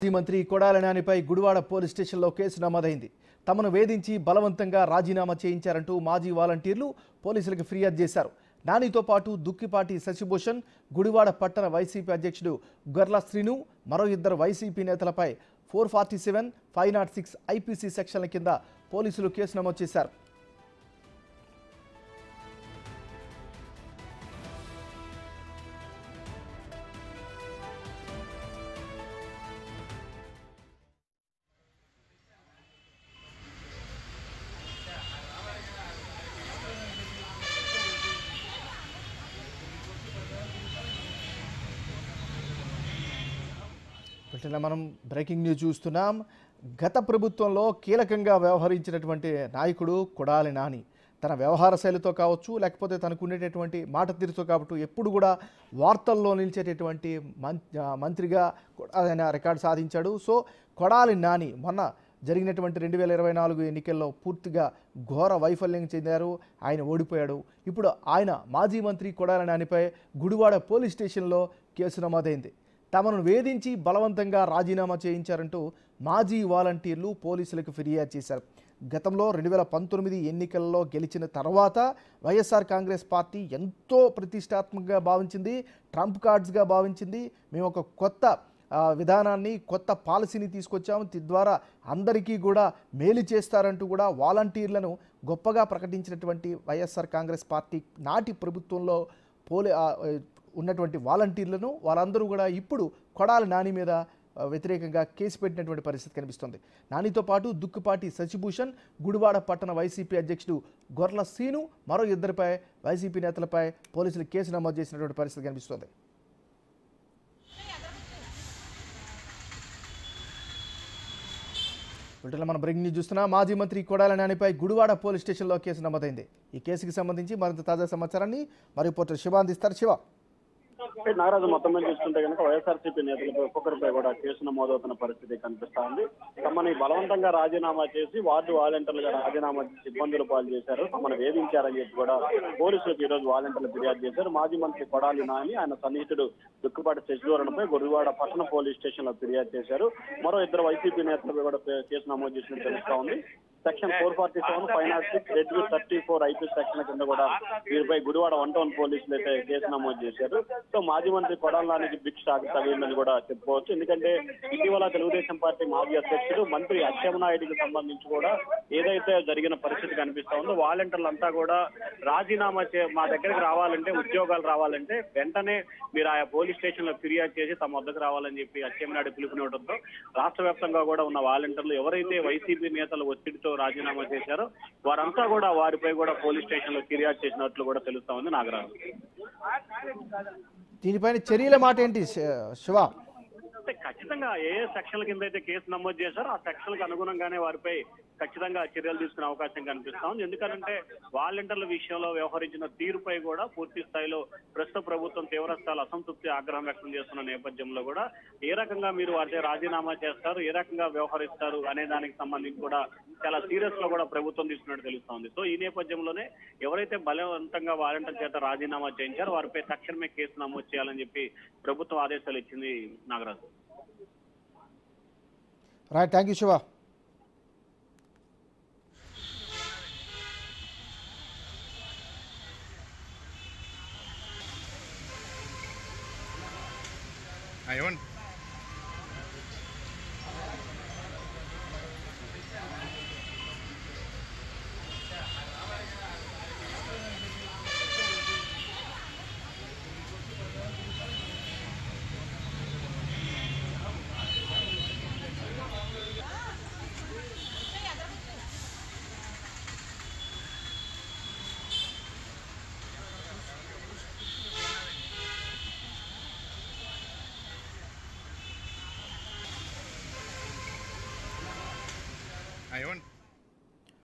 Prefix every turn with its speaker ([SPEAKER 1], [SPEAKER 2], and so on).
[SPEAKER 1] మాజీ మంత్రి కొడాలి నానిపై గుడివాడ పోలీస్ స్టేషన్లో కేసు నమోదైంది. తమను వేధించి బలవంతంగా రాజీనామా చేయించారంటూ మాజీ వాలంటీర్లు పోలీసులకు ఫిర్యాదు చేశారు. నానితో పాటు దుక్కిపాటి శశిభూషణ్, గుడివాడ పట్టణ వైసీపీ అధ్యక్షుడు గొర్ల శ్రీను, మరో ఇద్దరు వైసీపీ నేతలపై 447, 506 ఐపీసీ సెక్షన్ల కింద పోలీసులు కేసు నమోదు చేశారు. మనం బ్రేకింగ్ న్యూస్ చూస్తున్నాం. గత ప్రభుత్వంలో కీలకంగా వ్యవహరించినటువంటి నాయకుడు కొడాలి నాని తన వ్యవహార శైలితో కావచ్చు, లేకపోతే తనకు ఉండేటటువంటి మాట తీరుతో కాబట్టి ఎప్పుడు కూడా వార్తల్లో నిలిచేటటువంటి మంత్రిగా ఆయన రికార్డు సాధించాడు. సో కొడాలి నాని మొన్న జరిగినటువంటి 2024 ఎన్నికల్లో పూర్తిగా ఘోర వైఫల్యం చెందారు. ఆయన ఓడిపోయాడు. ఇప్పుడు ఆయన మాజీ మంత్రి కొడాలి నానిపై గుడివాడ పోలీస్ స్టేషన్లో కేసు నమోదైంది. తమను వేధించి బలవంతంగా రాజీనామా చేయించారంటూ మాజీ వాలంటీర్లు పోలీసులకు ఫిర్యాదు చేశారు. గతంలో 2019 ఎన్నికల్లో గెలిచిన తర్వాత వైఎస్ఆర్ కాంగ్రెస్ పార్టీ ఎంతో ప్రతిష్టాత్మకంగా భావించింది, ట్రంప్ కార్డ్స్గా భావించింది. మేము ఒక కొత్త విధానాన్ని, కొత్త పాలసీని తీసుకొచ్చాము, తద్వారా అందరికీ కూడా మేలు చేస్తారంటూ కూడా వాలంటీర్లను గొప్పగా ప్రకటించినటువంటి వైఎస్ఆర్ కాంగ్రెస్ పార్టీ నాటి ప్రభుత్వంలో ఉన్నటువంటి వాలంటీర్లను వాళ్ళందరూ కూడా ఇప్పుడు కొడాలి నాని మీద వ్యతిరేకంగా కేసు పెట్టినటువంటి పరిస్థితి కనిపిస్తుంది. నానితో పాటు దుక్కుపాటి శశిభూషణ్, గుడివాడ పట్టణ వైసీపీ అధ్యక్షుడు గొర్ల శ్రీను, మరో ఇద్దరిపై వైసీపీ నేతలపై పోలీసులు కేసు నమోదు చేసినటువంటి పరిస్థితి కనిపిస్తుంది. మనం బ్రేకింగ్ న్యూస్ చూస్తున్నాం. మాజీ మంత్రి కొడాలి నానిపై గుడివాడ పోలీస్ స్టేషన్లో కేసు నమోదైంది. ఈ కేసుకి సంబంధించి మరింత తాజా సమాచారాన్ని మా రిపోర్టర్ శివ అందిస్తారు. శివ,
[SPEAKER 2] నాగరాజు మొత్తం మీద చూస్తుంటే కనుక వైఎస్ఆర్సీపీ నేతలపై ఒక్కొక్కరిపై కూడా కేసు నమోదవుతున్న పరిస్థితి కనిపిస్తా ఉంది. తమని బలవంతంగా రాజీనామా చేసి వార్డు వాలంటీర్లుగా రాజీనామా చేసి ఇబ్బందులు పాలు చేశారు, తమను వేధించారని చెప్పి కూడా పోలీసులకు ఈ రోజు వాలంటీర్లు ఫిర్యాదు చేశారు. మాజీ మంత్రి కొడాలి నాని, ఆయన సన్నిహితుడు దుక్కుపాటి శశిధూరణపై గుడివాడ పట్టణ పోలీస్ స్టేషన్ లో ఫిర్యాదు చేశారు. మరో ఇద్దరు వైసీపీ నేతలపై కూడా కేసు నమోదు చేసినట్టు తెలుస్తా ఉంది. సెక్షన్ 447, 506, రెడ్యూ 34 ఐపీసీ సెక్షన్ కింద కూడా వీరిపై గుడివాడ 1 టౌన్ పోలీసులు అయితే కేసు నమోదు చేశారు. సో మాజీ మంత్రి కొడాలి నానికి బిగ్ షాక్ తగిలిందని కూడా చెప్పుకోవచ్చు. ఎందుకంటే ఇటీవల తెలుగుదేశం పార్టీ మాజీ అధ్యక్షుడు మంత్రి అచ్చెన్నాయుడికి సంబంధించి కూడా ఏదైతే జరిగిన పరిస్థితి కనిపిస్తా ఉందో, వాలంటీర్లంతా కూడా రాజీనామా మా దగ్గరికి రావాలంటే, ఉద్యోగాలు రావాలంటే వెంటనే మీరు ఆయా పోలీస్ స్టేషన్ లో ఫిర్యాదు చేసి తమ వద్దకు రావాలని చెప్పి అచ్చెన్నాయుడు పిలుపునివ్వడంతో రాష్ట్ర వ్యాప్తంగా కూడా ఉన్న వాలంటీర్లు ఎవరైతే వైసీపీ నేతలు ఒత్తిడితో రాజీనామా చేశారో వారంతా కూడా వారిపై కూడా పోలీస్ స్టేషన్ లో ఫిర్యాదు చేసినట్లు కూడా తెలుస్తా ఉంది. నాగరాజు,
[SPEAKER 1] దీనిపైన చర్యల మాట ఏంటి శివ?
[SPEAKER 2] ఖచ్చితంగా ఏ సెక్షన్ల కింద అయితే కేసు నమోదు చేశారో ఆ సెక్షన్లకు అనుగుణంగానే వారిపై ఖచ్చితంగా చర్యలు తీసుకునే అవకాశం కనిపిస్తా ఉంది. ఎందుకంటే వాలంటీర్ల విషయంలో వ్యవహరించిన తీరుపై కూడా పూర్తి స్థాయిలో ప్రస్తుత ప్రభుత్వం తీవ్రస్థాయిలో అసంతృప్తి, ఆగ్రహం వ్యక్తం చేస్తున్న నేపథ్యంలో కూడా ఏ రకంగా మీరు వారితో రాజీనామా చేస్తారు, ఏ రకంగా వ్యవహరిస్తారు అనే దానికి సంబంధించి కూడా చాలా సీరియస్ లో కూడా ప్రభుత్వం తీసుకున్నట్టు తెలుస్తా ఉంది. సో ఈ నేపథ్యంలోనే ఎవరైతే బలవంతంగా వాలంటీర్ చేత రాజీనామా చేయించారో వారిపై తక్షణమే కేసు నమోదు చేయాలని చెప్పి ప్రభుత్వం ఆదేశాలు ఇచ్చింది. Nagaraju,
[SPEAKER 1] right, thank you Shiva.